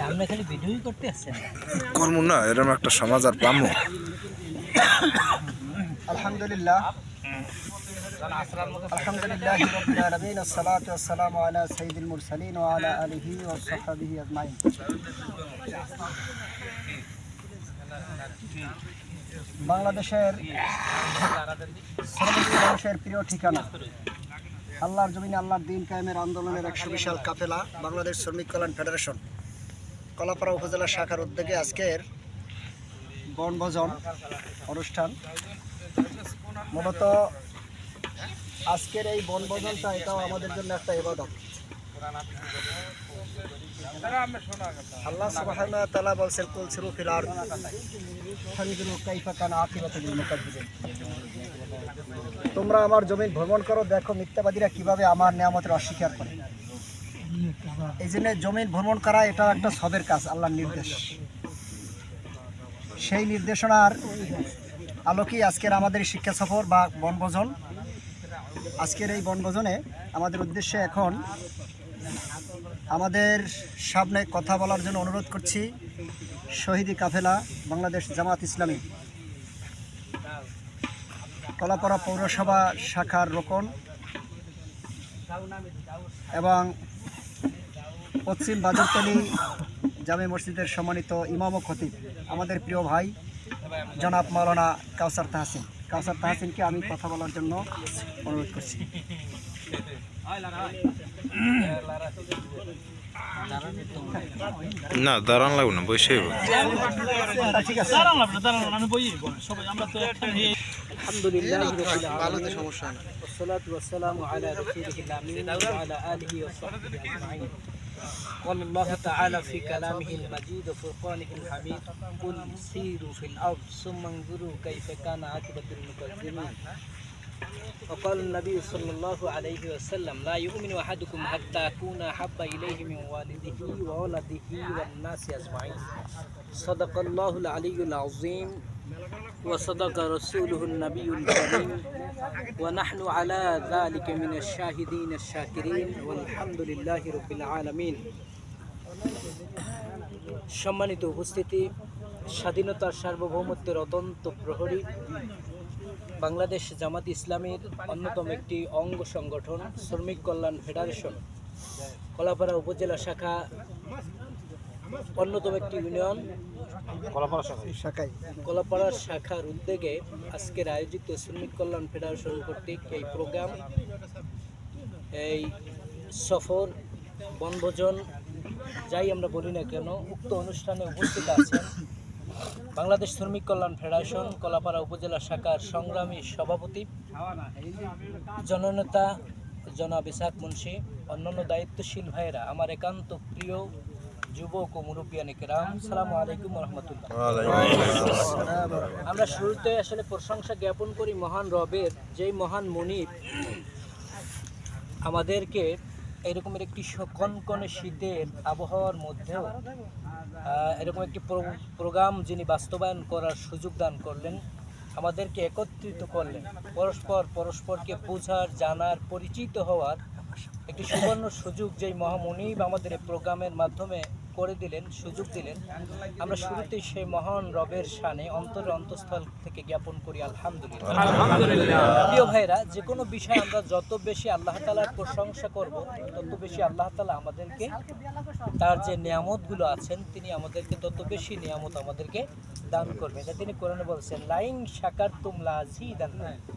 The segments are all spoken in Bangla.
আমরা খালি ভিডিওই করতে আসছেন কর্ম না এরকম একটা সমাজ আর পামো। আলহামদুলিল্লাহ আলহামদুলিল্লাহি রাব্বিল আলামিন আসসালাতু ওয়াসসালামু আলা সাইয়্যিদিল মুরসালিন ওয়া আলা আলিহি ওয়া সাহবিহি আজমাইন। বাংলাদেশের শ্রমিক মানুষের প্রিয় ঠিকানা, আল্লাহর জমিনে আল্লাহর দিন কায়েমের আন্দোলনের এক সুবিশাল কাফেলা বাংলাদেশ শ্রমিক কল্যাণ ফেডারেশন কলাপাড়া উপজেলা শাখার উদ্যোগে আজকের বনভোজন অনুষ্ঠান। মূলত আজকের এই বনভোজনটা এটাও আমাদের জন্য একটা ইবাদত। আল্লাহ সুবহানাহু ওয়া তাআলা বলেন, কুল সিরু ফিল আরদ ফানজুরু কাইফা কানা আকিবাতুল মুকাজ্জিবিন। তোমরা আমার জমিন ভ্রমণ করো, দেখো মিথ্যাবাদীরা কিভাবে আমার নিয়ামতের অস্বীকার করে। এই জন্য জমিন ভ্রমণ করা এটা একটা সবের কাজ, আল্লাহর নির্দেশ। সেই নির্দেশনার আলোকেই আজকের আমাদের শিক্ষা সফর বা বনভোজন। আজকের এই বনভোজনে আমাদের উদ্দেশ্যে এখন আমাদের সামনে কথা বলার জন্য অনুরোধ করছি শহীদি কাফেলা বাংলাদেশ জামাত ইসলামী কলাপাড়া পৌরসভা শাখার রোকন এবং পশ্চিম বাদুরতলী জামে মসজিদের সম্মানিত ইমাম ও খতিব আমাদের প্রিয় ভাই জনাব মাওলানা কাউসার তাহসিনকে আমি কথা বলার জন্য অনুরোধ করছি। না দাঁড়ান লাগবে না, বসে ঠিক আছে। قال الله تعالى في كلامه المجيد وفرقانه الحميد قل سيروا في الأرض ثم انظروا كيف كان عاقبة المكذبين. وقال النبي صلى الله عليه وسلم لا يؤمن أحدكم حتى أكون أحب إليه من والده وولده والناس أجمعين. صدق الله العلي العظيم وصدق رسوله النبي الكريم ونحن على ذلك من الشاهدين الشاكرين والحمد لله رب العالمين. সম্মানিত উপস্থিতি, স্বাধীনতার সার্বভৌমত্বের অত্যন্ত প্রহরী বাংলাদেশ জামাত ইসলামীর অন্যতম একটি অঙ্গ সংগঠন শ্রমিক কল্যাণ ফেডারেশন কলাপাড়া উপজেলা শাখা অন্যতম একটি ইউনিয়ন কলাপাড়া শাখার উদ্যোগে আজকের আয়োজিত শ্রমিক কল্যাণ ফেডারেশন কর্তৃক এই প্রোগ্রাম, এই সফর, বনভোজন যাই আমরা বলি না কেন, উক্ত অনুষ্ঠানে উপস্থিত আছেন বাংলাদেশ শ্রমিক কল্যাণ ফেডারেশন কলাপাড়া উপজেলা শাখার সংগ্রামী সভাপতি জননেতা জনাব ইসহাক মুন্সি, অন্যান্য দায়িত্বশীল ভাইয়েরা, আমার একান্ত প্রিয় যুবক ও মুরব্বিয়ানে কেরাম, আসসালামু আলাইকুম ওয়া রাহমাতুল্লাহ। আমরা শুরুতে আসলে প্রশংসা জ্ঞাপন করি মহান রবের, যেই মহান মনিব আমাদেরকে এরকমের একটি কনকনে শীতের আবহাওয়ার মধ্যেও এরকম একটি প্রোগ্রাম যিনি বাস্তবায়ন করার সুযোগ দান করলেন, আমাদেরকে একত্রিত করলেন, পরস্পরকে বোঝার, জানার, পরিচিত হওয়ার একটি সুবর্ণ সুযোগ যেই মহামনিব আমাদের এই প্রোগ্রামের মাধ্যমে করে দিলেন, সুযোগ দিলেন। আমরা শুরুতেই সেই মহান রবের শানে অন্তরের অন্তঃস্থল থেকে জ্ঞাপন করি আলহামদুলিল্লাহ। প্রিয় ভাইরা, যে কোনো বিষয়ে আমরা যত বেশি আল্লাহ তাআলার প্রশংসা করব, তত বেশি আল্লাহ তাআলা আমাদেরকে তার যে নিয়ামতগুলো আছেন তিনি আমাদেরকে তত বেশি নিয়ামত আমাদেরকে দান করবেন। এটা তিনি কোরআনে বলছেন, লাইন শাকারতুম লাযীদান্নাকুম,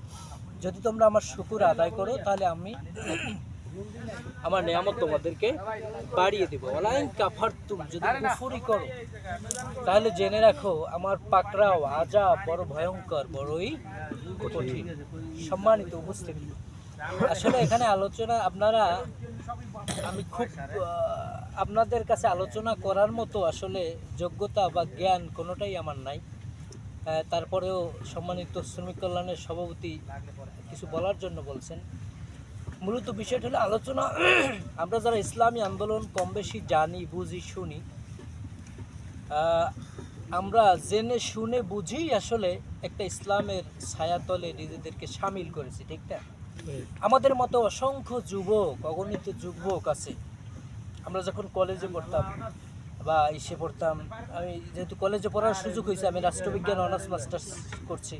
যদি তোমরা আমার শুকর আদায় করো তাহলে আমি আমার নিয়ামত তোমাদেরকে বাড়িয়ে দেব। ওয়ালাইন কাফারতুম, যদি কুফরি করো তাহলে জেনে রাখো আমার পাকড়াও আযাব বড় ভয়ঙ্কর, বড়ই কঠিন। সম্মানিত উপস্থিতি, আসলে এখানে আলোচনা আমি খুব আপনাদের কাছে আলোচনা করার মতো আসলে যোগ্যতা বা জ্ঞান কোনোটাই আমার নাই। তারপরেও সম্মানিত শ্রমিক কল্যাণের সভাপতি কিছু বলার জন্য বলছেন। মূলত বিষয়টা হলো আলোচনা, আমরা যারা ইসলামী আন্দোলন কম বেশি জানি, বুঝি, শুনি, আমরা জেনে শুনে বুঝেই আসলে একটা ইসলামের ছায়াতলে নিজেদেরকে সামিল করেছি, ঠিক না? আমাদের মতো অসংখ্য যুবক, অগণিত যুবক আছে আমরা যখন কলেজে পড়তাম বা ইসে পড়তাম, আমি যেহেতু কলেজে পড়ার সুযোগ হয়েছে, আমি রাষ্ট্রবিজ্ঞান অনার্স মাস্টার্স করছি,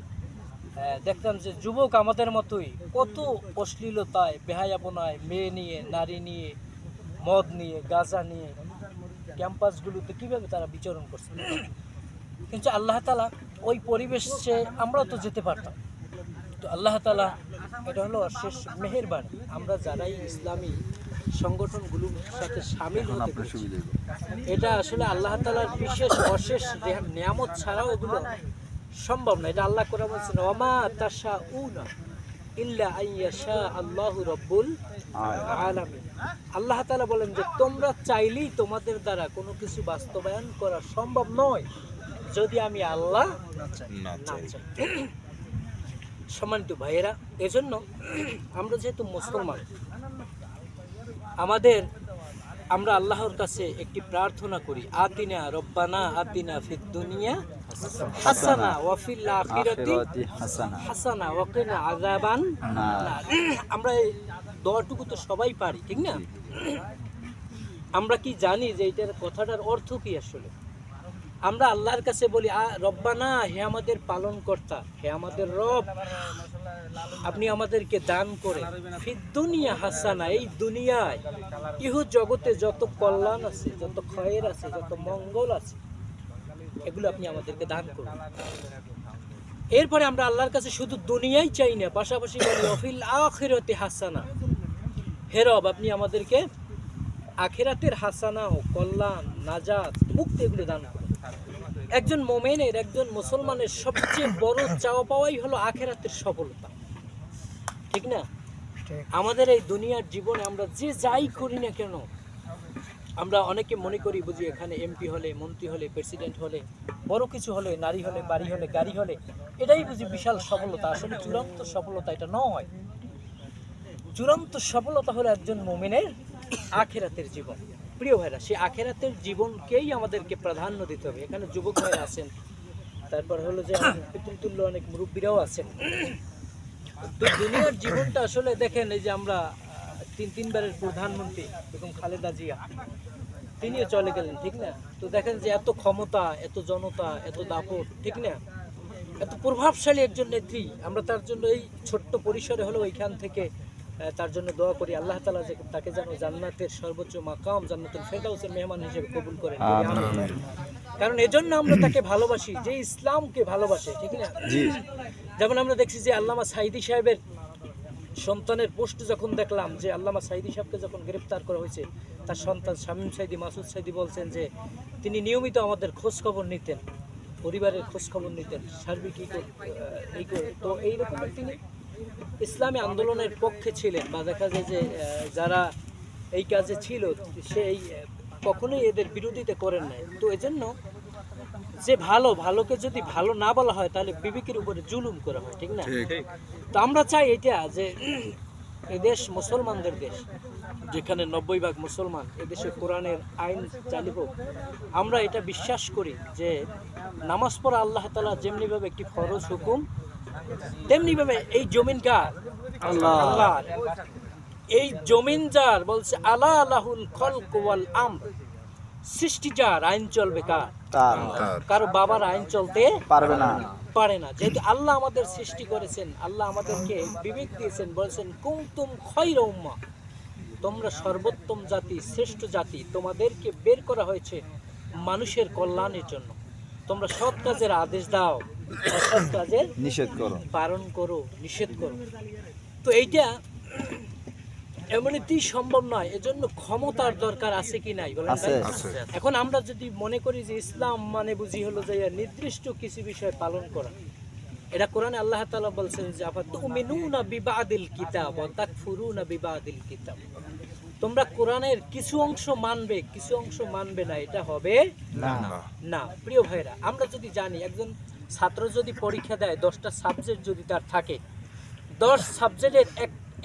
দেখতাম যে যুবক আমাদের মতোই কত অশ্লীলতায়, বেহায়াপনায়, মেয়ে নিয়ে, নারী নিয়ে, মদ নিয়ে, গাঁজা নিয়ে ক্যাম্পাসগুলোতে কীভাবে তারা বিচরণ করছে। কিন্তু আল্লাহ তাআলা ওই পরিবেশে আমরা তো যেতে পারতাম, তো আল্লাহ তাআলা এটা হলো অশেষ মেহেরবানি। আমরা যারাই ইসলামী সংগঠনগুলোর সাথে সামিল হতে পেরেছি, এটা আসলে আল্লাহ তাআলার বিশেষ অশেষ নিয়ামত ছাড়াও এগুলো সম্ভব না। এটা আল্লাহ করে বলছেন, ওমা তাশাউনা ইল্লা আইয়াশা আল্লাহু রাব্বুল আলামিন। আল্লাহ তাআলা বলেন যে তোমরা চাইলেই তোমাদের দ্বারা কোনো কিছু বাস্তবায়ন করা সম্ভব নয় যদি আমি আল্লাহ না চাই। সম্মানিত ভাইয়েরা, এজন্য আমরা যেহেতু মুসলমান, আমরা আল্লাহর কাছে একটি প্রার্থনা করি, আতিনা রব্বানা আতিনা ফিদ দুনিয়া হাসানা ওয়া ফিল আখিরাতি হাসানা ওয়া কিনা আযাবান নার। আমরা এই দোয়াটুকু তো সবাই পারি, ঠিক না? আমরা কি জানি যে এইটার কথাটার অর্থ কি আসলে? আমরা আল্লাহর কাছে বলি, রব্বানা, হে আমাদের পালনকর্তা, হে আমাদের রব, আপনি আমাদেরকে দান করে ফিদ দুনিয়া হাসানা, এই দুনিয়ায় ইহু জগতে যত কল্যাণ আছে, যত খয়ের আছে, যত মঙ্গল আছে, এগুলো আপনি আমাদেরকে দান করুন। এরপরে আমরা আল্লাহর কাছে শুধু দুনিয়াই চাই না, পাশাপাশি বলি ওয়াফিল আখিরাতি হাসানা, হে রব, আপনি আমাদেরকে আখিরাতের হাসানা ও কল্যাণ, নাজাত, মুক্তি এগুলো দান করুন। একজন মুমিনের, একজন মুসলমানের সবচেয়ে বড় চাওয়া পাওয়াই হলো আখিরাতের সফলতা, ঠিক না? আমাদের এই দুনিয়ার জীবনে আমরা যে যাই করি না কেন, আমরা অনেকে মনে করি বুঝি এখানে এমপি হলে, মন্ত্রী হলে, প্রেসিডেন্ট হলে, বড় কিছু হলে, নারী হলে, বাড়ি হলে, গাড়ি হলে, এটাই বুঝি বিশাল সফলতা। আসলে চূড়ান্ত সফলতা এটা নয়। চূড়ান্ত সফলতা হলো একজন মুমিনের আখিরাতের জীবন। প্রিয় ভাইরা, সেই আখিরাতের জীবনকেই আমাদেরকে প্রাধান্য দিতে হবে। এখানে যুবক ভাইরা আছেন, তারপর হলো যে পিতৃতুল্য অনেক মুরব্বীরাও আছেন। তো দুনিয়ার জীবনটা আসলে দেখেন, এই যে আমরা তিনবারের প্রধানমন্ত্রী বেগম খালেদা জিয়া, তিনিও চলে গেলেন, ঠিক না? তো দেখেন যে এত ক্ষমতা, এত জনতা, এত দাপট, ঠিক না? এত প্রভাবশালী একজন নেত্রী, আমরা তার জন্য এই ছোট্ট পরিসরে হলো ওইখান থেকে তার জন্য দোয়া করি, আল্লাহ তাআলা যে তাকে যেন জান্নাতের সর্বোচ্চ মাকাম, জান্নাতুল ফেরদাউসের মেহমান হিসেবে কবুল করেন। কারণ এজন্য আমরা তাকে ভালোবাসি, যে ইসলামকে ভালোবাসে, ঠিক না? যেমন আমরা দেখছি যে আল্লামা সাঈদী সাহেবের সন্তানের পোস্ট যখন দেখলাম, যে আল্লামা সাঈদী সাহেবকে যখন গ্রেফতার করা হয়েছে, তার সন্তান শামীম সাঈদী, মাসুদ সাঈদী বলছেন যে তিনি নিয়মিত আমাদের খোঁজ খবর নিতেন, পরিবারের খোঁজ খবর নিতেন, সার্বিক তো এইরকমের তিনি ইসলামী আন্দোলনের পক্ষে ছিলেন, বা দেখা যায় যে যারা এই কাজে ছিল সেই কখনোই এদের বিরোধিতা করেন নাই। তো এজন্য যে ভালোকে যদি ভালো না বলা হয়, তাহলে বিবেকের উপরে জুলুম করা হয়, ঠিক না? তো আমরা চাই এটা যে এদেশ মুসলমানদের দেশ, যেখানে 90% মুসলমান, এদেশে কোরআনের আইন চালু হোক। আমরা এটা বিশ্বাস করি যে নামাজ পড়া আল্লাহ তাআলা যেমনিভাবে একটি ফরজ হুকুম, তেমনিভাবে এই জমিন কার? আল্লাহ। এই জমিন যার, বলছে আলা আলাহুল খলক ওয়াল আমর, সৃষ্টি যার, আইন চলবে কার? কারো বাবার আইন চলতে পারে না। যেহেতু আল্লাহ আমাদের সৃষ্টি করেছেন, আল্লাহ আমাদেরকে বিবেক দিয়েছেন, বলছেন কুনতুম খায়রা উম্মাহ, তোমরা সর্বোত্তম জাতি, শ্রেষ্ঠ জাতি, তোমাদেরকে বের করা হয়েছে মানুষের কল্যাণের জন্য। তোমরা সৎ কাজের আদেশ দাও, অসৎ কাজের নিষেধ করো, পালন করো, নিষেধ করো। তো এইটা এমনিতেই সম্ভব নয়, এজন্য ক্ষমতার দরকার আছে কি নাই বলেন? এখন আমরা যদি মনে করি যে ইসলাম মানে বুঝি হলো যে নির্দিষ্ট কিছু বিষয় পালন করা, এটা কোরআনে আল্লাহ তাআলা বলছেন যে আফাতুমিনুনা বিবাদিল কিতাব ওয়া তাকফুরুনা বিবাদিল কিতাব, তোমরা কোরআনের কিছু অংশ মানবে, কিছু অংশ মানবে না, এটা হবে না। প্রিয় ভাইরা, আমরা যদি জানি একজন ছাত্র যদি পরীক্ষা দেয়, 10টা সাবজেক্ট যদি তার থাকে, 10 সাবজেক্টের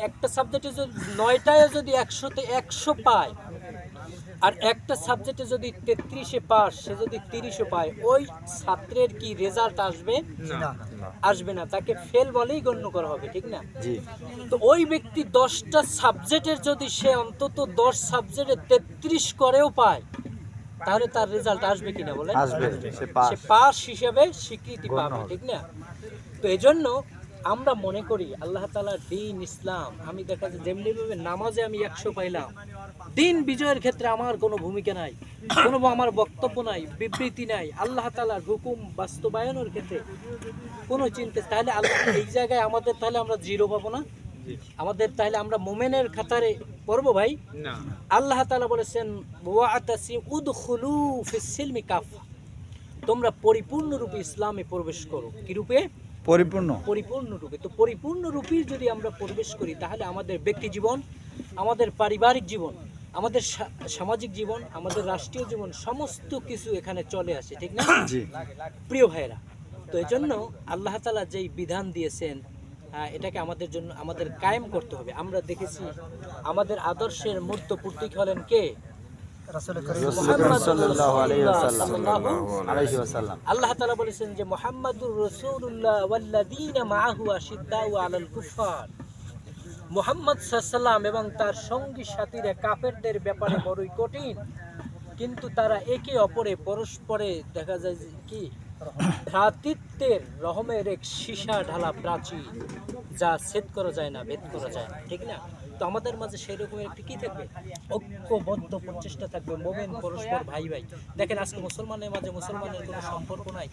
একটা সাবজেক্টে যদি 9টায় যদি 100তে 100 পায়, আর একটা সাবজেক্টে যদি 33-এ পাস, সে যদি 30-ও পায়, ওই ছাত্রের কি রেজাল্ট আসবে? আসবে না, তাকে ফেল বলেই গণ্য করা হবে, ঠিক না? তো ওই ব্যক্তি 10টা সাবজেক্টের যদি সে অন্তত 10 সাবজেক্টে 33 করেও পায়, তাহলে তার রেজাল্ট আসবে কিনা বলেন? সে পাস হিসেবে স্বীকৃতি পাবে, ঠিক না? তো এজন্য আমরা মনে করি আল্লাহ তাআলার দ্বীন ইসলাম, আমি দেখা যায় যেমনি ভাবে নামাজে আমি 100 পাইলাম, দিন বিজয়ের ক্ষেত্রে আমার কোনো ভূমিকা নাই, কোনো আমার বক্তব্য নাই, বিবৃতি নাই, আল্লাহ তাআলার হুকুম বাস্তবায়নের ক্ষেত্রে কোনো চিন্তা, তাহলে আল্লাহ এই জায়গায় আমাদের, তাহলে আমরা জিরো পাবো না? আমাদের তাহলে আমরা মোমেনের খাতারে পড়বো ভাই? না। আল্লাহ তাআলা বলেছেন ওয়াতাসি উদখুলু ফিস সিলমি কাফা, তোমরা পরিপূর্ণরূপে ইসলামে প্রবেশ করো। কি রূপে? পরিপূর্ণরূপে। তো পরিপূর্ণরূপে যদি আমরা প্রবেশ করি, তাহলে আমাদের ব্যক্তি জীবন, আমাদের পারিবারিক জীবন, আমাদের সামাজিক জীবন, আমাদের রাষ্ট্রীয় জীবন, সমস্ত কিছু এখানে চলে আসে, ঠিক না? প্রিয় ভাইয়েরা, তো এই জন্য আল্লাহ তাআলা যেই বিধান দিয়েছেন, এটাকে আমাদের জন্য আমাদের কায়েম করতে হবে। আমরা দেখেছি আমাদের আদর্শের মূর্ত প্রতীক হলেন কে? আল্লাহ তাআলা বলেছেন যে মুহাম্মাদুর রাসূলুল্লাহ ওয়াল্লাযীনা মাআহু আশিদ্দাউ আলাল কুফার, মুহাম্মদ সাল্লাল্লাহু আলাইহি ওয়াসাল্লাম এবং তার সঙ্গী সাথীরা কাফেরদের ব্যাপারে বড়ই কঠিন, কিন্তু তারা একে অপরে পরস্পরে দেখা যায় যে কি ভ্রাতৃত্বের রহমের এক সীসা ঢালা প্রাচীর, যা ছেদ করা যায় না, ভেদ করা যায় না, ঠিক না? তো আমাদের মাঝে সেই রকমের একটি কি থাকবে? ঐক্যবদ্ধ প্রচেষ্টা থাকবে, মোমেন পরস্পর ভাই ভাই। দেখেন আজকে মুসলমানের মাঝে মুসলমানের কোনো সম্পর্ক নাই।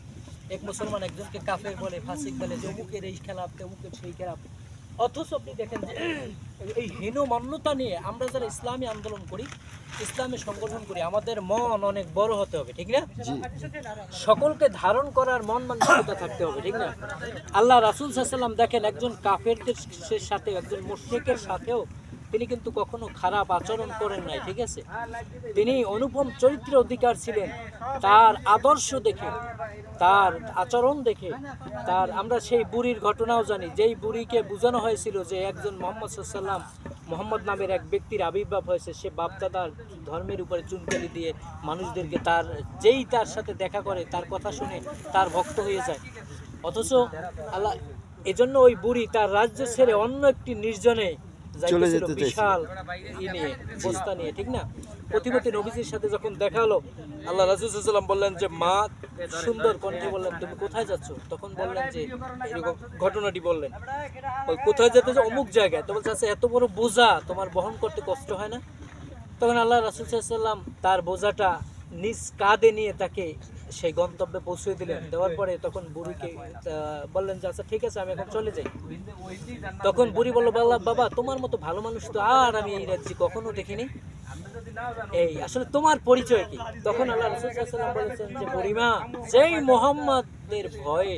এক মুসলমান একজনকে কাফের বলে, ফাসিক বলে, যে অমুকের এই খেলাপ, অমুকের সেই খেলাপ। অথচ আপনি দেখেন যে এই হীনমান্যতা নিয়ে আমরা যারা ইসলামী আন্দোলন করি, ইসলামী সংগঠন করি, আমাদের মন অনেক বড় হতে হবে, ঠিক না? সকলকে ধারণ করার মন মানসিকতা থাকতে হবে, ঠিক না? আল্লাহ রাসূল সাল্লাল্লাহু আলাইহি ওয়াসাল্লাম দেখেন একজন কাফেরদের সাথে, একজন মুশরিকের সাথেও তিনি কিন্তু কখনো খারাপ আচরণ করেন নাই, ঠিক আছে? তিনি অনুপম চরিত্রের অধিকার ছিলেন। তার আদর্শ দেখে, তার আচরণ দেখে, তার আমরা সেই বুড়ির ঘটনাও জানি, যেই বুড়িকে বোঝানো হয়েছিল যে একজন মুহাম্মদ সাল্লাল্লাহু আলাইহি ওয়াসাল্লাম, মুহাম্মদ নামের এক ব্যক্তির আবির্ভাব হয়েছে, সে বাপদাদার ধর্মের উপরে চুনকালি দিয়ে মানুষদেরকে, যেই তার সাথে দেখা করে তার কথা শুনে তার ভক্ত হয়ে যায়। অথচ আল্লাহ এজন্য ওই বুড়ি তার রাজ্য ছেড়ে অন্য একটি নির্জনে যাইতেছিল, বিশাল নিয়ে, বস্তা নিয়ে, ঠিক না? প্রতিপতি নবীজির সাথে যখন দেখা হলো, আল্লাহ রাসূল সাল্লাল্লাহু আলাইহি ওয়াসাল্লাম বললেন যে মা সুন্দর কণ্ঠে বললেন, তুমি কোথায় যাচ্ছ? তখন বললেন যে এরকম ঘটনাটি বললেন, ওই কোথায় যেতে, যে অমুক জায়গায়। তো বলছে আচ্ছা, এত বড় বোঝা তোমার বহন করতে কষ্ট হয় না? তখন আল্লাহ রাসূল সাল্লাল্লাহু আলাইহি ওয়াসাল্লাম তার বোঝাটা নিজ কাঁধে নিয়ে তাকে সেই গন্তব্যে পৌঁছে দিলেন। দেওয়ার পরে তখন বুড়িকে বললেন যে আচ্ছা ঠিক আছে, আমি এখন চলে যাই। তখন বুড়ি বলল, বাবা তোমার মতো ভালো মানুষ তো আর আমি এই রাজ্যে কখনো দেখিনি, এই আসলে তোমার পরিচয় কি? তখন আল্লাহ রাসূল সাল্লাল্লাহু আলাইহি ওয়াসাল্লাম বলেছেন যে বুড়িমা, যেই মুহাম্মাদের ভয়ে,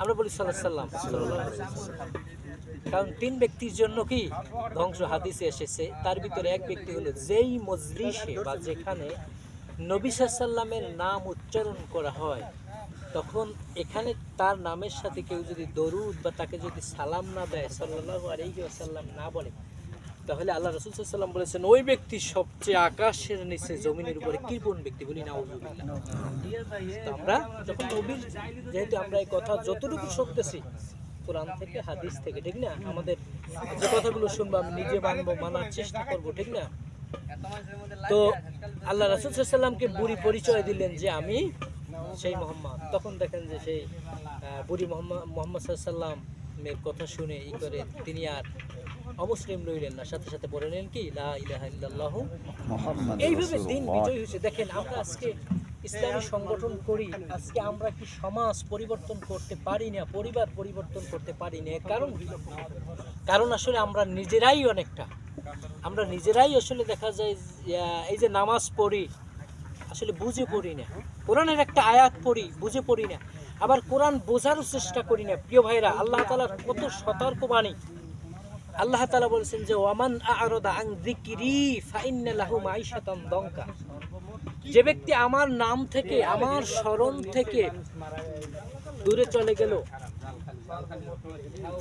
আমরা বলি সাল্লাল্লাহু আলাইহি ওয়াসাল্লাম, কারণ 3 ব্যক্তির জন্য কি ধ্বংস হাদিসে এসেছে, তার ভিতরে এক ব্যক্তি হলো যেই মজলিসে বা যেখানে নবী সাল্লাল্লাহু আলাইহি ওয়াসাল্লামের নাম উচ্চারণ করা হয়, তখন এখানে তার নামের সাথে কেউ যদি দরুদ বা তাকে যদি সালাম না দেয়, সাল্লাল্লাহু আলাইহি ওয়াসাল্লাম না বলে, তাহলে আল্লাহ রাসূল সাল্লাল্লাহু আলাইহি ওয়াসাল্লাম বলেছেন ওই ব্যক্তি সবচেয়ে আকাশের নিচে জমিনের উপরে কৃপণ ব্যক্তি। বলি নাউযুবিল্লাহ। তো আমরা যখন নবীর, যেহেতু আমরা এই কথা যতটুকু শুনতেছি কোরআন থেকে, হাদিস থেকে, ঠিক না? আমাদের যে কথাগুলো শুনবো আমি নিজে মানবো, মানার চেষ্টা করবো, ঠিক না? তো আল্লাহ রাসূল সাল্লাল্লাহু আলাইহি ওয়াসাল্লামকে বুড়ি পরিচয় দিলেন যে আমি সেই মুহাম্মদ। তখন দেখেন যে সেই বুড়ি মুহাম্মদ সাল্লাল্লাহু আলাইহি ওয়াসাল্লামের কথা শুনে ই করে তিনি আর অমুসলিম রইলেন না, সাথে সাথে বলে নিলেন কি লা ইলাহা ইল্লাল্লাহু মুহাম্মাদুর রাসূলুল্লাহ। এইভাবে দিন বিজয় হয়েছে। দেখেন আমরা আজকে ইসলামী সংগঠন করি, আজকে আমরা কি সমাজ পরিবর্তন করতে পারি না, পরিবার পরিবর্তন করতে পারি না? কারণ আসলে আমরা নিজেরাই অনেকটা, আমরা নিজেরাই আসলে দেখা যায় এই যে নামাজ পড়ি আসলে বুঝে পড়ি না, কোরআনের একটা আয়াত পড়ি বুঝে পড়ি না, আবার কোরআন বোঝারও চেষ্টা করি না। প্রিয় ভাইরা, আল্লাহ তাআলার কত সতর্ক বাণী। আল্লাহ তাআলা বলেছেন যে ওয়ামান আ'রাদা আন যিকরি ফাইন্না লাহু মাঈশাতান দঙ্কা, যে ব্যক্তি আমার নাম থেকে, আমার স্মরণ থেকে দূরে চলে গেল,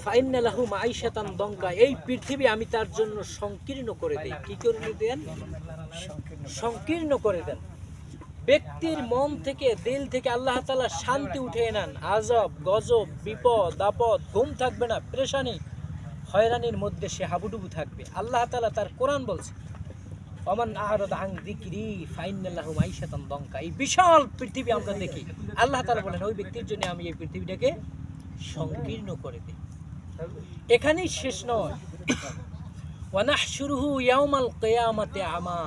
ফাইন্না লাহু মাঈশাতান দঙ্কা, এই পৃথিবী আমি তার জন্য সংকীর্ণ করে দেই। কি করে দেন? সংকীর্ণ করে দেন। ব্যক্তির মন থেকে, দিল থেকে আল্লাহ তাআলা শান্তি উঠিয়ে নেন। আজব গজব, বিপদ আপদ, ঘুম থাকবে না, পেরেশানি হয়রানির মধ্যে সে হাবুডুবু থাকবে। আল্লাহ তাআলা তার কোরআন বলছে, ওমান আ'রাদা আন যিকরি ফাইন্না লাহু মাইশাতান দঙ্কা। এই বিশাল পৃথিবী আমরা দেখি, আল্লাহ তাআলা বলেন ওই ব্যক্তির জন্য আমি এই পৃথিবীটাকে সংকীর্ণ করে দিই। এখানেই শেষ নয়, ওয়া নাহশুরুহু ইয়াউমাল কিয়ামাতি আমা।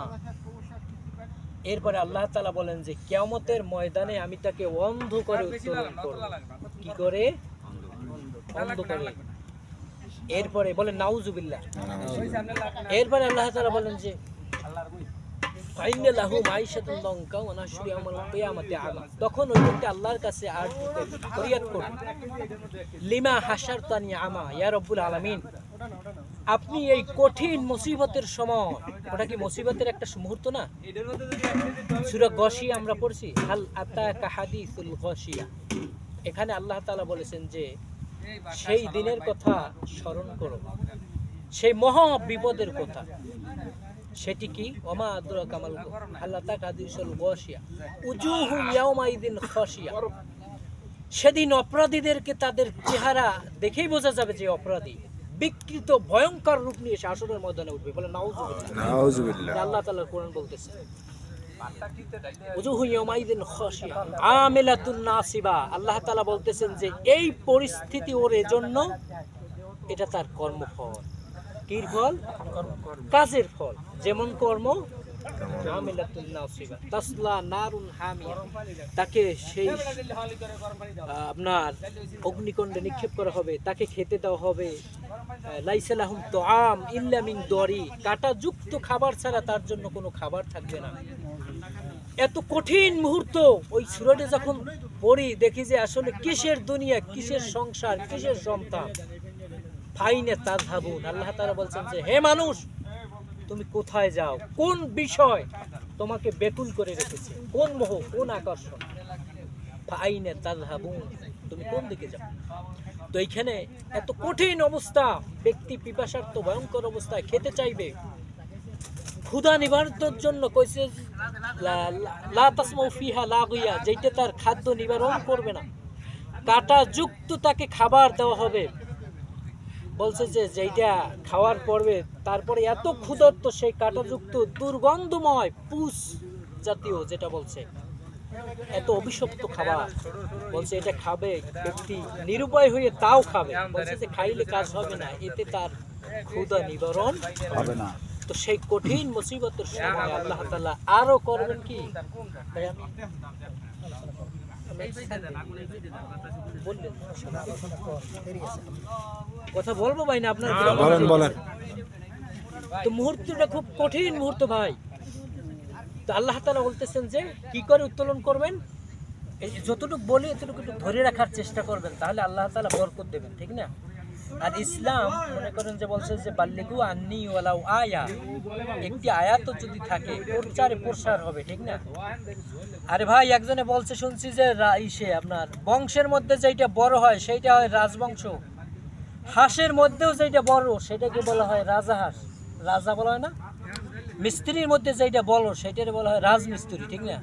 এরপরে আল্লাহ তাআলা বলেন যে কিয়ামতের ময়দানে আমি তাকে অন্ধ করে উত্তোলন করব। কি করে? অন্ধ করে। এরপরে বলেন নাউজুবিল্লাহ। এরপরে আল্লাহ তাআলা বলেন যে ফাইন্না লাহু মাইশাতান দঙ্কা ওয়া নাহশুরু ইয়াউমাল কিয়ামাতি আমা। তখন ওই ব্যক্তি আল্লাহর কাছে আরজি করবে, ফরিয়াদ করবে, লিমা হাশারতানি আমা ইয়া রাব্বুল আলামিন, আপনি এই কঠিন মুসিবতের সময়, ওটা কি মুসিবতের একটা মুহূর্ত না? সূরা গাশিয়া আমরা পড়ছি, হাল আতাকা হাদিসুল গাশিয়া। এখানে আল্লাহ তাআলা বলেছেন যে সেই দিনের কথা স্মরণ করো, সেই মহা বিপদের কথা। সেটি কি? ওমা আদরাকা মাল হাল আতাকা হাদিসুল গাশিয়া উজুহু ইয়াউমাইদিন খাশিয়া। সেদিন অপরাধীদেরকে তাদের চেহারা দেখেই বোঝা যাবে যে অপরাধী বিকৃত ভয়ঙ্কর রূপ নিয়ে শাসনের ময়দানে উঠবে। বলে নাউজুবিল্লাহ। নাউজুবিল্লাহ। আল্লাহ তাআলার কোরআন বলতেছে উজুহু ইয়াউমাইদিন খাশিয়া আমিলাতুন নাসিবা। আল্লাহ তাআলা বলতেছেন যে এই পরিস্থিতি ওর এজন্য, এটা তার কর্মফল। কির ফল? কাজের ফল। যেমন কর্ম, আমিলাতুন নাসিবা তাসলা নারুন হামিয়া, তাকে সেই আপনার অগ্নিকুণ্ডে নিক্ষেপ করা হবে, তাকে খেতে দেওয়া হবে লাইসা লাহুম তুআম ইল্লা মিন দরি, কাঁটাযুক্ত খাবার ছাড়া তার জন্য কোনো খাবার থাকবে না। এত কঠিন মুহূর্ত ওই সূরাতে যখন পড়ি দেখি যে আসলে কিসের দুনিয়া, কিসের সংসার, কিসের সন্তান। ফাইনে তাযহাবুন। আল্লাহ তাআলা বলছেন যে হে মানুষ, তুমি কোথায় যাও? কোন বিষয় তোমাকে বেকুল করে রেখেছে? কোন মোহ, কোন আকর্ষণ? ফাইনে তাযহাবুন, তুমি কোন দিকে যাও? তো এইখানে এত কঠিন অবস্থা, ব্যক্তি পিপাসার্ত ভয়ঙ্কর অবস্থায় খেতে চাইবে, ক্ষুধা নিবারণের জন্য কইছে লা তাসমাউ ফিহা লাগিয়া, যেটা তার খাদ্য নিবারণ করবে না। কাঁটা যুক্ত তাকে খাবার দেওয়া হবে, বলছে যে যেইটা খাওয়ার পড়বে তারপরে এত ক্ষুধার্ত, সেই কাঁটাযুক্ত দুর্গন্ধময় পুষ জাতীয়, যেটা বলছে এত অভিশপ্ত খাবার, বলছে এটা খাবে ব্যক্তি নিরুপায় হয়ে তাও খাবে। বলছে যে খাইলে কাজ হবে না, এতে তার ক্ষুধা নিবারণ হবে না। তো সেই কঠিন মুসিবতের সময় আল্লাহ তাআলা আরো করবেন কি? তাই আমি বললেন কথা বলবো ভাই না আপনার? বলেন। তো মুহূর্তটা খুব কঠিন মুহূর্ত ভাই। তো আল্লাহ তাআলা বলতেছেন যে কি করে উত্তোলন করবেন, এই যতটুকু বলি এতটুকু একটু ধরে রাখার চেষ্টা করবেন, তাহলে আল্লাহ তাআলা বরকত দেবেন, ঠিক না? আর ইসলাম মনে করেন যে বলছে যে বাল্লিগু আন্নি ওয়ালাউ আয়া, একটি আয়াতও যদি থাকে প্রচারে প্রসার হবে, ঠিক না? আরে ভাই একজনে বলছে শুনছি যে ইসে আপনার বংশের মধ্যে যেটা বড় হয় সেইটা হয় রাজবংশ, হাঁসের মধ্যেও যেটা বড় সেটাকে বলা হয় রাজাহাঁস, রাজা বলা হয় না? মিস্ত্রির মধ্যে যেটা বড় সেটাকে বলা হয় রাজমিস্ত্রি, ঠিক না?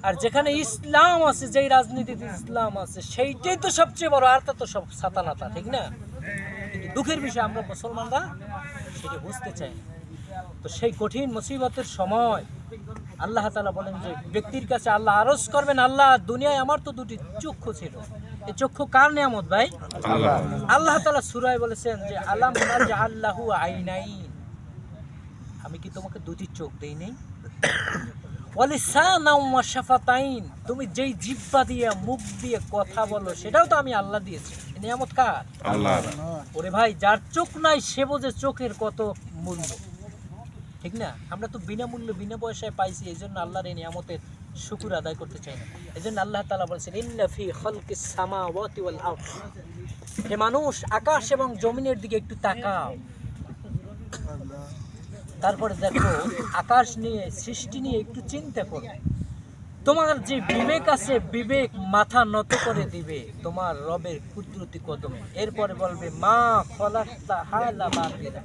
আর যেখানে ইসলাম আছে, যেই রাজনীতিতে ইসলাম আছে সেইটাই তো সবচেয়ে বড়, আর তা তো সব সাতানাতা, ঠিক না? কিন্তু দুঃখের বিষয় আমরা মুসলমানরা সেটা বুঝতে চাই না। তো সেই কঠিন মুসিবতের সময় আল্লাহ তাআলা বলেন যে ব্যক্তির কাছে আল্লাহ আরজ করবেন, আল্লাহ দুনিয়ায় আমার তো দুটি চক্ষু ছিল, এই চক্ষু কার নিয়ামত ভাই? আল্লাহ তাআলা সূরায় বলেছেন যে আলাম নাজআল লাহু আইনাইন, আমি কি তোমাকে দুটি চোখ দেই নাই? ওয়ালিসানাও ওয়া শাফাতাইন, তুমি যেই জিহ্বা দিয়ে মুখ দিয়ে কথা বলো সেটাও তো আমি আল্লাহ দিয়েছি। এই নিয়ামত কার? আল্লাহ। ওরে ভাই যার চোখ নাই সে বোঝে চোখের কত মূল্য, ঠিক না? আমরা তো বিনামূল্যে বিনা পয়সায় পাইছি, এই জন্য আল্লাহর এই নিয়ামতের শুকর আদায় করতে চাই না। এই জন্য আল্লাহ তাআলা বলেছেন ইন্না ফি খালকিস সামাওয়াতি ওয়াল আরদ, হে মানুষ আকাশ এবং জমিনের দিকে একটু তাকাও, তারপরে দেখো আকাশ নিয়ে, সৃষ্টি নিয়ে একটু চিন্তা করো। তোমার যে বিবেক আছে, বিবেক মাথা নত করে দিবে তোমার রবের কুদরতি কদমে। এরপরে বলবে মা খলাকতা হালা বাতিলা,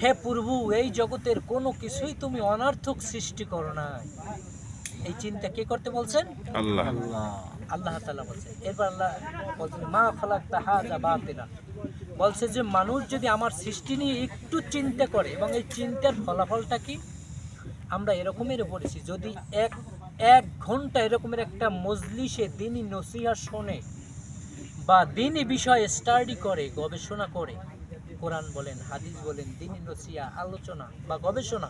হে প্রভু, এই জগতের কোনো কিছুই তুমি অনর্থক সৃষ্টি করো না। এই চিন্তা কে করতে বলছেন? আল্লাহ। আল্লাহ তাআলা বলছেন। এরপর আল্লাহ বলছেন মা খালাকতা হাযা বাতিলা, বলছে যে মানুষ যদি আমার সৃষ্টি নিয়ে একটু চিন্তা করে, এবং এই চিন্তার ফলাফলটা কি, আমরা এরকমের পড়েছি, যদি এক ঘন্টা এরকমের একটা মজলিসে দিনই নসিহত শোনে বা দিনই বিষয়ে স্টাডি করে, গবেষণা করে, কোরআন বলেন, হাদিস বলেন, দিনই নসিহত আলোচনা বা গবেষণা,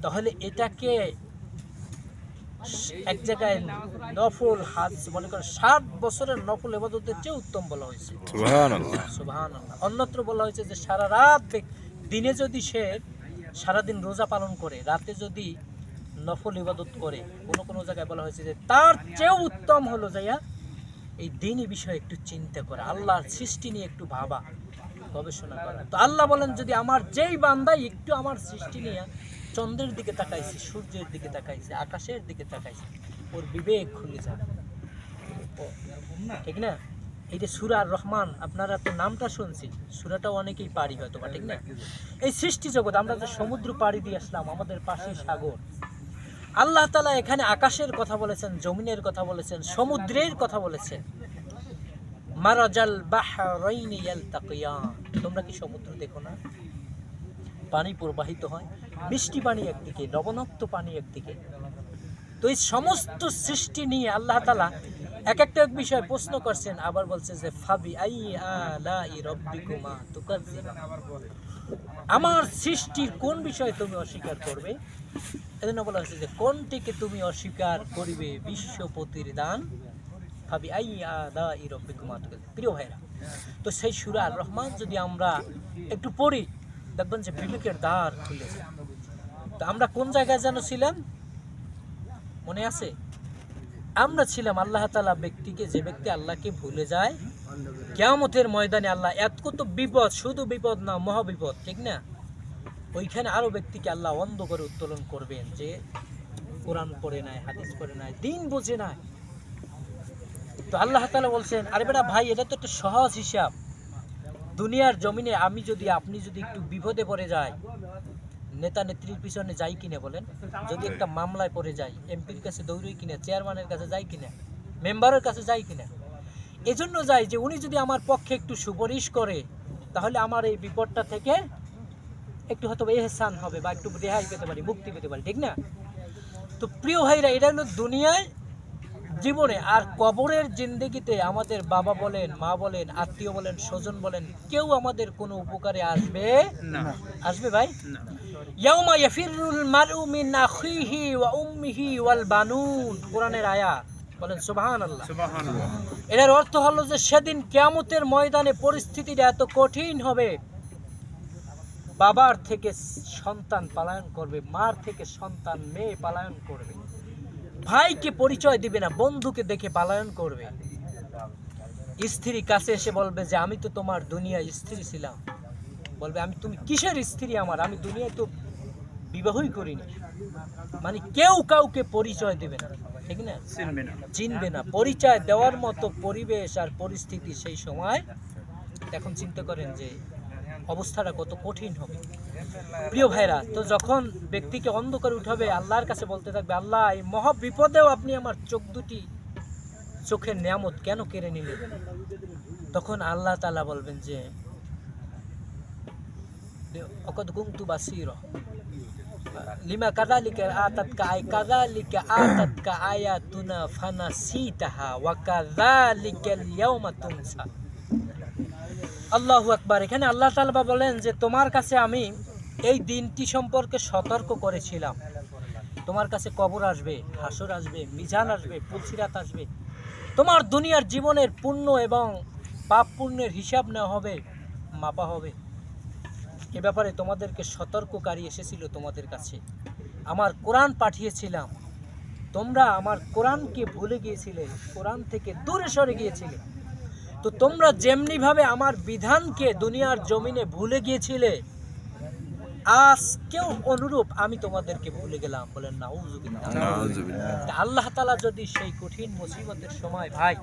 তাহলে এটাকে এক জায়গায় নফল হাজ মনে করেন 60 বছরের নফল ইবাদতের চেয়ে উত্তম বলা হয়েছে। সুবহানাল্লাহ। সুবহানাল্লাহ। অন্যত্র বলা হয়েছে যে সারা রাত দিনে যদি সে সারাদিন রোজা পালন করে, রাতে যদি নফল ইবাদত করে, কোনো কোনো জায়গায় বলা হয়েছে যে তার চেয়েও উত্তম হলো যাইয়া এই দিনই বিষয়ে একটু চিন্তা করা, আল্লাহর সৃষ্টি নিয়ে একটু ভাবা, গবেষণা করা। তো আল্লাহ বলেন, যদি আমার যেই বান্দা একটু আমার সৃষ্টি নিয়ে চন্দ্রের দিকে তাকাইছে, সূর্যের দিকে তাকাইছে, আকাশের দিকে তাকাইছে, ওর বিবেক খুলে যাবে, ঠিক না? এই যে সূরা আর রহমান, আপনারা তো নামটা শুনছি, সূরাটাও অনেকেই পারি হয়তো বা, ঠিক না? এই সৃষ্টি জগৎ, আমরা যে সমুদ্র পাড়ি দিয়ে আসলাম, আমাদের পাশে সাগর, আল্লাহ তাআলা এখানে আকাশের কথা বলেছেন, জমিনের কথা বলেছেন, সমুদ্রের কথা বলেছেন। মারাজাল বাহরাইনি ইয়ালতাকিয়ান, তোমরা কি সমুদ্র দেখো না? পানি প্রবাহিত হয়, মিষ্টি পানি একদিকে, লবণাক্ত পানি একদিকে। তো এই সমস্ত সৃষ্টি নিয়ে আল্লাহ তাআলা এক একটা বিষয় প্রশ্ন করছেন, আবার বলছে যে ফাবি আই আলাই রাব্বিকুমা তুকাজ্জিবান, আমার সৃষ্টির কোন বিষয় তুমি অস্বীকার করবে? এজন্য বলা হয়েছে যে কোনটিকে তুমি অস্বীকার করিবে, বিশ্বপতির দান, ফাবি আই আলাই রাব্বিকুমা তুকাজ্জিবান। প্রিয় ভাইরা, তো সেই সূরা আর রহমান যদি আমরা একটু পড়ি, দেখবেন যে বিবেকের দ্বার খুলে যায়। তো আমরা কোন জায়গায় যেন ছিলাম, মনে আছে? আমরা ছিলাম আল্লাহ তাআলা ব্যক্তিকে, যে ব্যক্তি আল্লাহকে ভুলে যায়, কিয়ামতের ময়দানে আল্লাহ এত কত বিপদ, শুধু বিপদ না, মহাবিপদ, ঠিক না? ওইখানে আরো ব্যক্তিকে আল্লাহ অন্ধ করে উত্তোলন করবেন, যে কোরআন পড়ে নাই, হাদিস পড়ে নাই, দিন বোঝে নাই। তো আল্লাহ তাআলা বলছেন, আরে বেটা ভাই, এটা তো একটা সহজ হিসাব। দুনিয়ার জমিনে আমি যদি, আপনি যদি একটু বিপদে পড়ে যায়, নেতা নেত্রীর পিছনে যাই কিনা বলেন? যদি একটা মামলায় পড়ে যায়, এমপির কাছে দৌড়ই কিনা, চেয়ারম্যানের কাছে যাই কিনা, মেম্বারের কাছে যাই কিনা? এজন্য যাই যে উনি যদি আমার পক্ষে একটু সুপারিশ করে, তাহলে আমার এই বিপদটা থেকে একটু হয়তো এহসান হবে, বা একটু রেহাই পেতে পারি, মুক্তি পেতে পারি, ঠিক না? তো প্রিয় ভাইরা, এটা হলো দুনিয়ায় জীবনে। আর কবরের জিন্দেগিতে আমাদের বাবা বলেন, মা বলেন, আত্মীয় বলেন, স্বজন বলেন, কেউ আমাদের কোনো উপকারে আসবে না। আসবে ভাই? ইয়াউমা ইয়াফিরুল মারউ মিন আখিহি ওয়া উম্মিহি ওয়াল বানুন, কোরআনের আয়াত, বলেন সুবহানাল্লাহ। সুবহানাল্লাহ। এর অর্থ হলো যে সেদিন কিয়ামতের ময়দানে পরিস্থিতিটা এত কঠিন হবে, বাবার থেকে সন্তান পলায়ন করবে, মার থেকে সন্তান, মেয়ে পলায়ন করবে, ভাইকে পরিচয় দিবে না, বন্ধুকে দেখে পলায়ন করবে, স্ত্রী কাছে এসে বলবে যে আমি তো তোমার দুনিয়ায় স্ত্রী ছিলাম, বলবে আমি, তুমি কিসের স্ত্রী আমার, আমি দুনিয়ায় তো বিবাহই করিনি। মানে কেউ কাউকে পরিচয় দেবে না, ঠিক না? চিনবে না। পরিচয় দেওয়ার মতো পরিবেশ আর পরিস্থিতি সেই সময়, এখন চিন্তা করেন যে অবস্থাটা কত কঠিন হবে। প্রিয় ভাইরা, তো যখন ব্যক্তিকে অন্ধকারে উঠাবে, আল্লাহর কাছে বলতে থাকবে, আল্লাহ এই মহা বিপদেও আপনি আমার চোখ দুটি, চোখের নিয়ামত কেন কেড়ে নিলেন? তখন আল্লাহ তাআলা বলবেন যে অকদ কুনতু বাসীরা লিমা কাযালিকা আতাতকা আয়াতুনা ফানাসিতাহা ওয়া কাযালিকাল ইয়াউমা তুনসা। আল্লাহু আকবার। এখানে আল্লাহ তাআলা বলেন যে তোমার কাছে আমি এই দিনটি সম্পর্কে সতর্ক করেছিলাম, তোমার কাছে কবর আসবে, হাসর আসবে, মিজান আসবে, পুলসিরাত আসবে, তোমার দুনিয়ার জীবনের পুণ্য এবং পাপ পুণ্যের হিসাব নেওয়া হবে, মাপা হবে। এ ব্যাপারে তোমাদেরকে সতর্ককারী এসেছিল তোমাদের কাছে, আমার কোরআন পাঠিয়েছিলাম, তোমরা আমার কোরআনকে ভুলে গিয়েছিলে, কোরআন থেকে দূরে সরে গিয়েছিলে। তো তোমরা যেমনিভাবে আমার বিধানকে দুনিয়ার জমিনে ভুলে গিয়েছিলে, আজকেও অনুরূপ আমি তোমাদেরকে ভুলে গেলাম। বলেন নাউযুবিল্লাহ। আল্লাহ তাআলা যদি সেই কঠিন মুসিবতের সময় ভাই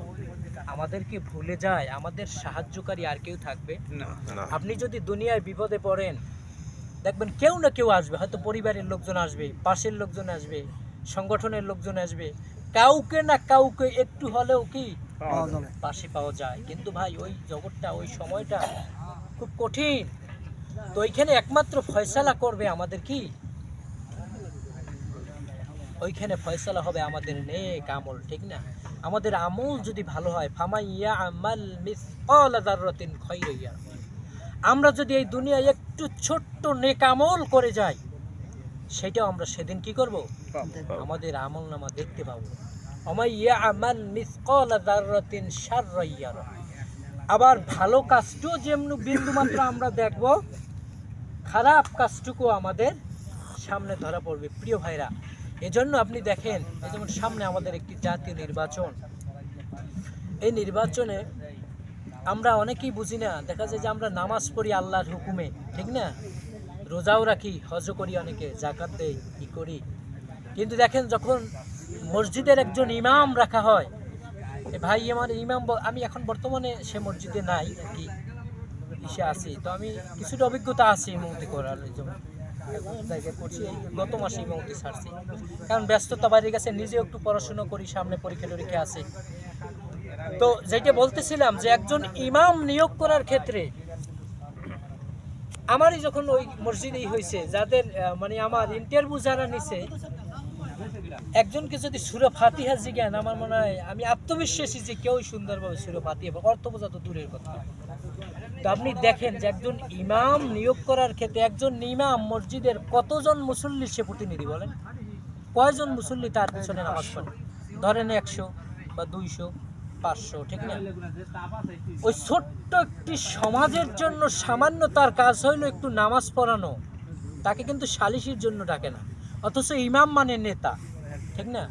আমাদেরকে ভুলে যায়, আমাদের সাহায্যকারী আর কেউ থাকবে না। আপনি যদি দুনিয়ায় বিপদে পড়েন, দেখবেন কেউ না কেউ আসবে, হয়তো পরিবারের লোকজন আসবে, পাশের লোকজন আসবে, সংগঠনের লোকজন আসবে, কাউকে না কাউকে একটু হলেও কি পাওয়া যাবে। পাশে পাওয়া যায়। কিন্তু ভাই ওই জগৎটা, ওই সময়টা খুব কঠিন। তো ওইখানে একমাত্র ফয়সালা করবে আমাদের কি, ওইখানে ফয়সালা হবে আমাদের নেক আমল, ঠিক না? আমাদের আমল যদি ভালো হয়, ফামাইয়া আমাল মিসকালা যাররাতিন খায়রান ইয়ারা, আমরা যদি এই দুনিয়ায় একটু ছোট্ট নেক আমল করে যাই, সেটাও আমরা সেদিন কি করব, আমাদের আমল নামা দেখতে পাবো। ওমাইয়া আমাল মিসকালা যাররাতিন শাররান ইয়ারা, আবার ভালো কাজটিও যেমন বিন্দু মাত্র আমরা দেখব, খারাপ কাজটুকু আমাদের সামনে ধরা পড়বে। প্রিয় ভাইরা, এজন্য আপনি দেখেন, এই যেমন সামনে আমাদের একটি জাতীয় নির্বাচন, এই নির্বাচনে আমরা অনেকেই বুঝি না, দেখা যায় যে আমরা নামাজ পড়ি আল্লাহর হুকুমে, ঠিক না, রোজাও রাখি, হজও করি, অনেকে জাকাত দেই, ই করি, কিন্তু দেখেন যখন মসজিদের একজন ইমাম রাখা হয়, এ ভাই আমার ইমাম আমি এখন বর্তমানে সে মসজিদে নাই আর কি, ইসে আছি, তো আমি কিছুটা অভিজ্ঞতা আছে ইমামতি করার, এই জন্য জায়গায় করছি, এই গত মাসে ইমামতি ছাড়ছি, কারণ ব্যস্ততা বাইরে গেছে, নিজেও একটু পড়াশোনা করি, সামনে পরীক্ষা টরীক্ষা আছে। তো যেটা বলতেছিলাম যে একজন ইমাম নিয়োগ করার ক্ষেত্রে আমারই যখন ওই মসজিদেই হয়েছে, যাদের মানে আমার ইন্টারভিউ যারা নিছে, একজনকে যদি সূরা ফাতিহা জিজ্ঞান, আমার মনে হয় আমি আত্মবিশ্বাসী যে কেউ সুন্দরভাবে সূরা ফাতিহা অর্থ বোঝা তো দূরের কথা। তো আপনি দেখেন যে একজন ইমাম নিয়োগ করার ক্ষেত্রে একজন ইমাম মসজিদের কতজন মুসল্লি সে প্রতিনিধি, বলেন কয়জন মুসল্লি তার পিছনে নামাজ পড়ে, ধরেন 100 বা 200, 500, ঠিক না? ওই ছোট্ট একটি সমাজের জন্য সামান্য তার কাজ হইলো একটু নামাজ পড়ানো, তাকে কিন্তু সালিশির জন্য ডাকে না, অথচ ইমাম মানে নেতা, ঠিক না?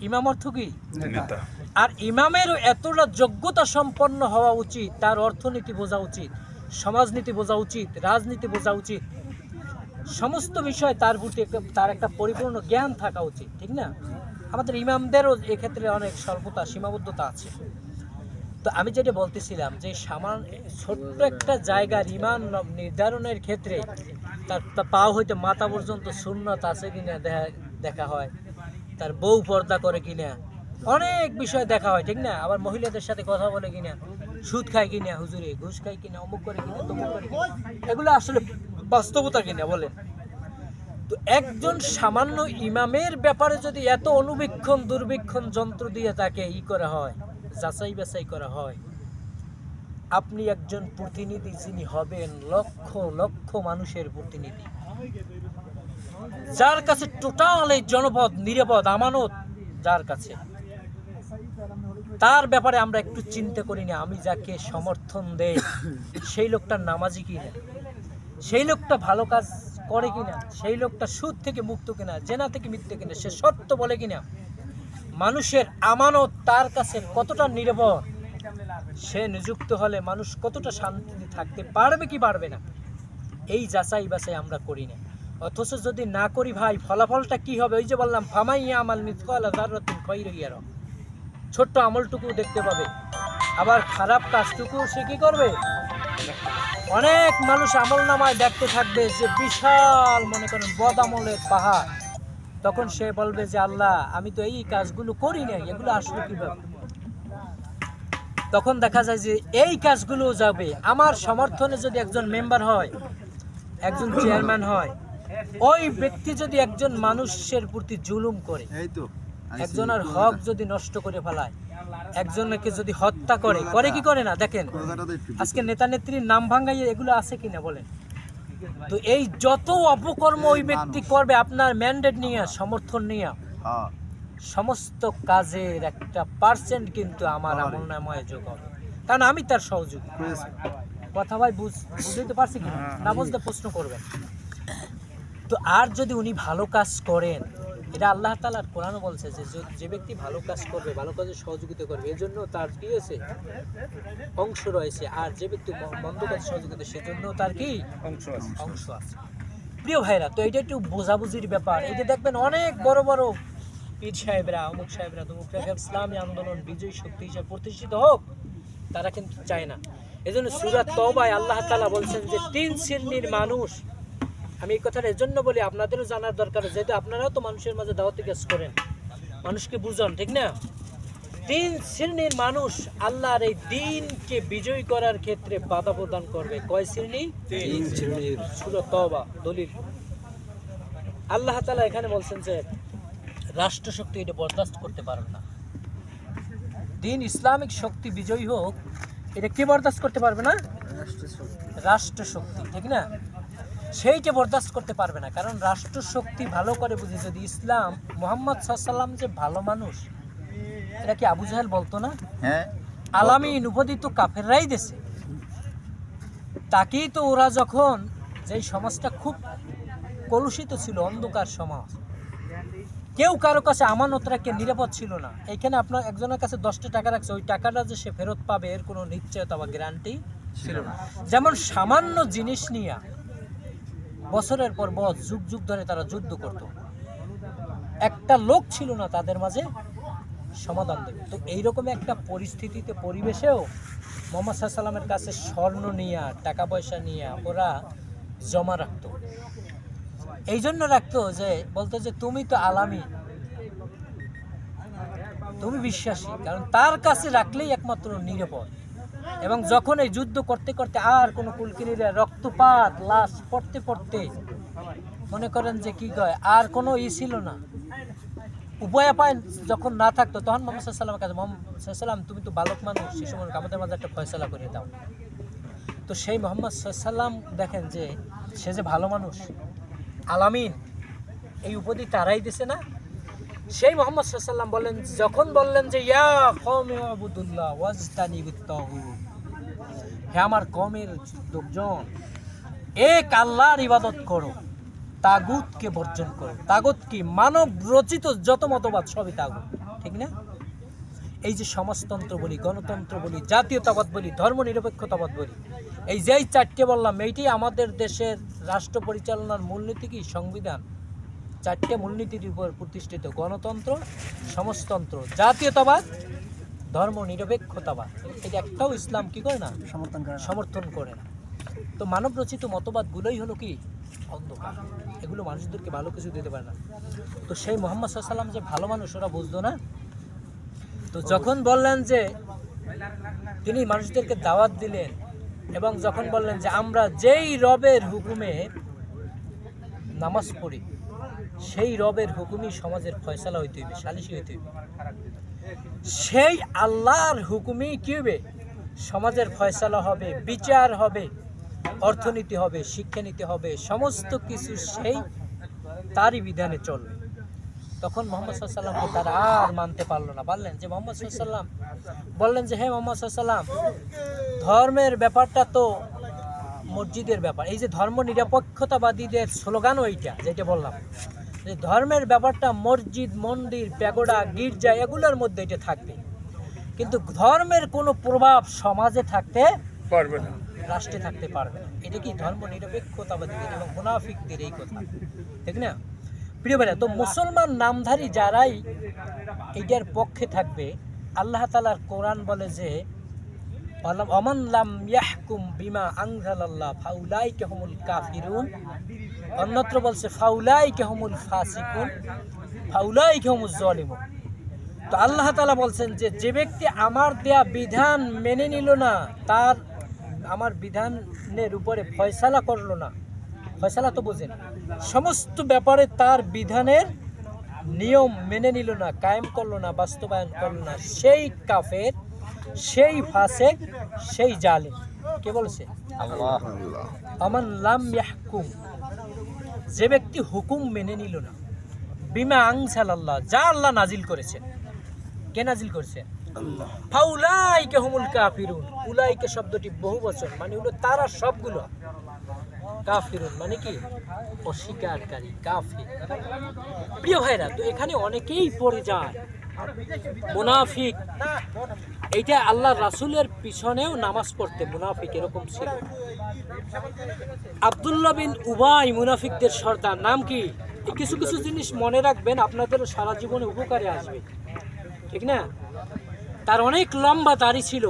ইমাম অর্থ কি? নেতা। আর ইমামেরও এতটা যোগ্যতা সম্পন্ন হওয়া উচিত, তার অর্থনীতি বোঝা উচিত, সমাজনীতি বোঝা উচিত, রাজনীতি বোঝা উচিত, সমস্ত বিষয় তার প্রতি তার একটা পরিপূর্ণ জ্ঞান থাকা উচিত, ঠিক না? আমাদের ইমামদেরও এক্ষেত্রে অনেক স্বল্পতা, সীমাবদ্ধতা আছে। তো আমি যেটা বলতেছিলাম যে ছোট্ট একটা জায়গার ইমান নির্ধারণের ক্ষেত্রে তার পাও হইতে মাথা পর্যন্ত সুন্নত আছে কিনা দেখা হয়, তার বউ পর্দা করে কিনা, অনেক বিষয় দেখা হয়, ঠিক না? আবার মহিলাদের সাথে কথা বলে কিনা, সুদ খায় কিনা, হুজুরে ঘুষ খায় কিনা, অমুক করে কিনা, তমুক করে কিনা, এগুলো আসলে বাস্তবতা কিনা বলেন? তো একজন সামান্য ইমামের ব্যাপারে যদি এত অনুবীক্ষণ দুর্বীক্ষণ যন্ত্র দিয়ে তাকে করা হয়, যাচাই বাছাই করা হয়, আপনি একজন প্রতিনিধি যিনি হবেন লক্ষ লক্ষ মানুষের প্রতিনিধি, যার কাছে টোটাল এই জনপদ নিরাপদ আমানত, যার কাছে, তার ব্যাপারে আমরা একটু চিন্তা করি না, আমি যাকে সমর্থন দেই সেই লোকটার নামাজি কিনা, সেই লোকটা ভালো কাজ করে কিনা, সেই লোকটা সুদ থেকে মুক্ত কিনা, জেনা থেকে মুক্ত কিনা, সে সত্য বলে কিনা, মানুষের আমানত তার কাছে কতটা নিরাপদ, সে নিযুক্ত হলে মানুষ কতটা শান্তিতে থাকতে পারবে কি পারবে না, এই যাচাই বাছাই আমরা করি না। অথচ যদি না করি ভাই, ফলাফলটা কি হবে? ওই যে বললাম, ফামাইয়া আমাল মিসকালা যাররাতিন খায়রান ইয়ারা, ছোট্ট আমলটুকু দেখতে পাবে, আবার খারাপ কাজটুকু সে কি করবে, অনেক মানুষ আমল নামায় দেখতে থাকবে যে বিশাল, মনে করেন বদ আমলের পাহাড়, তখন সে বলবে যে আল্লাহ আমি তো এই কাজগুলো করি নাই, এগুলো আসলে কিভাবে? তখন দেখা যায় যে এই কাজগুলো যাবে। আমার সমর্থনে যদি একজন মেম্বার হয়, একজন চেয়ারম্যান হয়, ওই ব্যক্তি যদি একজন মানুষের প্রতি জুলুম করে, একজনের হক যদি নষ্ট করে ফেলায়, একজনকে যদি হত্যা করে, করে কি করে না? দেখেন আজকে নেতা নেত্রীর নাম ভাঙ্গাইয়ে এগুলো আছে কিনা বলেন? তো এই যত অপকর্ম ওই ব্যক্তি করবে আপনার ম্যান্ডেট নিয়ে, সমর্থন নিয়ে, সমস্ত কাজের একটা পার্সেন্ট কিন্তু আমার আমলনামায় যোগ হবে, কারণ আমি তার সহযোগী। কথা ভাই বুঝতে পারছি কি না? বুঝতে প্রশ্ন করবেন। তো আর যদি উনি ভালো কাজ করেন, এটা আল্লাহ তাআলার কোরআনও বলছে যে যে ব্যক্তি ভালো কাজ করবে, ভালো কাজে সহযোগিতা করবে, এজন্য তার কি আছে? অংশ রয়েছে। আর যে ব্যক্তি মন্দ কাজে সহযোগিতা, সেজন্য তার কি অংশ আছে। প্রিয় ভাইরা, তো এটা একটু বোঝাবুঝির ব্যাপার। এই যে দেখবেন অনেক বড় বড় পীর সাহেবরা, অমুক সাহেবরা, তমুক সাহেব ইসলামী আন্দোলন বিজয়ী শক্তি হিসেবে প্রতিষ্ঠিত হোক, তারা কিন্তু চায় না। এজন্য সূরা তওবায় আল্লাহ তাআলা বলছেন যে 3 শ্রেণীর মানুষ আমি এই কথাটা এজন্য বলি, আপনাদেরও জানার দরকার, যেহেতু আপনারাও তো মানুষের মাঝে দাওয়াতি কাজ করেন, মানুষকে বুঝান, ঠিক না? 3 শ্রেণীর মানুষ আল্লাহর এই দ্বীনকে বিজয় করার ক্ষেত্রে বাধা প্রদান করবে। কয় শ্রেণী? 3 শ্রেণীর। সূরা তওবা দলিল। আল্লাহ তাআলা এখানে বলছেন যে রাষ্ট্রশক্তি এটা বরদাস্ত করতে পারবে না। দ্বীন ইসলামিক শক্তি বিজয়ী হোক, এটা কে বরদাস্ত করতে পারবে না? রাষ্ট্রশক্তি, ঠিক না? সেইটা বরদাস্ত করতে পারবে না, কারণ রাষ্ট্রশক্তি ভালো করে বুঝি যদি ইসলাম, মুহাম্মদ সাল্লাল্লাহু আলাইহি ওয়াসাল্লাম যে ভালো মানুষ, এটা কি আবু জাহেল বলতো না? হ্যাঁ, আলামিন উপাধি তো কাফেররাই দিয়েছে। তাকেই তো ওরা যখন, যেই সমাজটা খুব কলুষিত ছিল, অন্ধকার সমাজ, কেউ কারো কাছে আমানত রাখে নিরাপদ ছিল না। এখানে আপনার একজনের কাছে 10টা টাকা রাখছে, ওই টাকাটা যে সে ফেরত পাবে এর কোনো নিশ্চয়তা বা গ্যারান্টি ছিল না। যেমন সামান্য জিনিস নিয়ে বছরের পর বছর যুগ যুগ ধরে তারা যুদ্ধ করত, একটা লোক ছিল না তাদের মাঝে সমাধান দেবে। তো এইরকম একটা পরিস্থিতিতে, পরিবেশেও মুহাম্মদ সাল্লাল্লাহু আলাইহি ওয়াসাল্লামের কাছে স্বর্ণ নিয়ে, টাকা পয়সা নিয়ে ওরা জমা রাখতো। এই জন্য রাখতো যে বলতো যে তুমি তো আলামি, তুমি বিশ্বাসী, কারণ তার কাছে রাখলেই একমাত্র নিরাপদ। এবং যখন এই যুদ্ধ করতে করতে আর কোনো কুলকিনীরা রক্তপাত, লাশ পড়তে পড়তে মনে করেন যে কি কয়, আর কোনো ছিল না, উপায় যখন না থাকতো, তখন মুহাম্মদ সাল্লাল্লাহু আলাইহি ওয়াসাল্লামের কাছে, মুহাম্মদ সাল্লাল্লাহু আলাইহি ওয়াসাল্লাম তুমি তো বালক মানুষ, সেই সময় আমাদের মাঝে একটা ফয়সালা করে দাও। তো সেই মুহাম্মদ সাল্লাল্লাহু আলাইহি ওয়াসাল্লাম দেখেন যে সে যে ভালো মানুষ, আলামিন এই উপাধি তারাই দিছে না। সেই মুহাম্মদ সাল্লাল্লাহু আলাইহি ওয়াসাল্লাম বলেন, যখন বললেন যে ইয়া কওমি আবুদুল্লাহ ওয়াজতানিবুত তাগুত, হে আমার কওমের লোকজন, এক আল্লাহর ইবাদত করো, তাগুতকে বর্জন করো। তাগুত কি? মানব রচিত যত মতবাদ সবই তাগুত, ঠিক না? এই যে সমাজতন্ত্র বলি, গণতন্ত্র বলি, জাতীয়তাবাদ বলি, ধর্মনিরপেক্ষতাবাদ বলি, এই যেই 4টে বললাম, এইটাই আমাদের দেশের রাষ্ট্র পরিচালনার মূলনীতি কি? সংবিধান। 4টে মূলনীতির উপর প্রতিষ্ঠিত: গণতন্ত্র, সমাজতন্ত্র, জাতীয়তাবাদ, ধর্মনিরপেক্ষতাবাদ। এটা একটাও ইসলাম কি করে না? সমর্থন করে না। তো মানব রচিত মতবাদগুলোই হলো কি? অন্ধকার। এগুলো মানুষদেরকে ভালো কিছু দিতে পারে না। তো সেই মুহাম্মদ সাল্লাল্লাহু আলাইহি ওয়াসাল্লাম যে ভালো মানুষ, ওরা বুঝতো না। তো যখন বললেন যে তিনি মানুষদেরকে দাওয়াত দিলেন, এবং যখন বললেন যে আমরা যেই রবের হুকুমে নামাজ পড়ি, সেই রবের হুকুমই সমাজের ফয়সালা হইতে হইবে, সালিশি হইতে হইবে, সেই আল্লাহর হুকুমই কি হবে? সমাজের ফয়সালা হবে, বিচার হবে, অর্থনীতি হবে, শিক্ষানীতি হবে, সমস্ত কিছু সেই তারই বিধানে চলবে। তখন মুহাম্মদ সাল্লাল্লাহু আলাইহি ওয়াসাল্লামকে তারা আর মানতে পারলো না। বললেন যে মুহাম্মদ সাল্লাল্লাহু আলাইহি ওয়াসাল্লাম বললেন যে হে মুহাম্মদ সাল্লাল্লাহু আলাইহি ওয়াসাল্লাম, ধর্মের ব্যাপারটা তো মসজিদের ব্যাপার। এই যে ধর্ম নিরপেক্ষতাবাদীদের স্লোগান, ওইটা যেটা বললাম, যে ধর্মের ব্যাপারটা মসজিদ, মন্দির, প্যাগোডা, গির্জা এগুলোর মধ্যে এটা থাকবে, কিন্তু ধর্মের কোনো প্রভাব সমাজে থাকতে পারবে না, রাষ্ট্রে থাকতে পারবে না। এটা কি? ধর্ম নিরপেক্ষতাবাদীদের এবং মুনাফিকদের এই কথা, ঠিক না? প্রিয় ভাইরা, তো মুসলমান নামধারী যারাই এইটার পক্ষে থাকবে, আল্লাহ তাআলার কোরআন বলে যে ওমান লাম ইয়াহকুম বিমা আনজালাল্লাহ ফাউলাইকা হুমুল কাফিরুন, অন্যত্র বলছে ফাউলাইকা হুমুল ফাসিকুন, ফাউলাইকা হুমুজ জালিমুন। তো আল্লাহ তাআলা বলছেন যে যে ব্যক্তি আমার দেয়া বিধান মেনে নিল না, তার আমার বিধানের উপরে ফয়সালা করলো না, ফয়সালা তো বোঝেন, সমস্ত ব্যাপারে তার বিধানের নিয়ম মেনে নিল না, কায়েম করলো না, বাস্তবায়ন করলো না, সেই কাফের, সেই ফাসেক, সেই জালিম। কে বলছে? আল্লাহ। আমান লাম ইয়াহকুম, যে ব্যক্তি হুকুম মেনে নিল না, বিমা আনজালাল্লাহ, যা আল্লাহ নাজিল করেছেন। কে নাজিল করেছে? আল্লাহ। ফাউলাইকা হুমুল কাফিরুন, উলাইকা শব্দটি বহুবচন, মানে হলো তারা সবগুলো, কাফিরুন মানে কি? অস্বীকারী, কাফির। প্রিয় ভাইরা, তো এখানে অনেকেই পড়ে যায় মুনাফিক। এইটা আল্লাহর রাসূলের পিছনেও নামাজ পড়তে মুনাফিক এরকম ছিল। আব্দুল্লাহ বিন উবাই মুনাফিকদের সর্দার। নাম কি? এই কিছু কিছু জিনিস মনে রাখবেন, আপনাদের সারা জীবনে উপকারে আসবে, ঠিক না? তার অনেক লম্বা দাড়ি ছিল,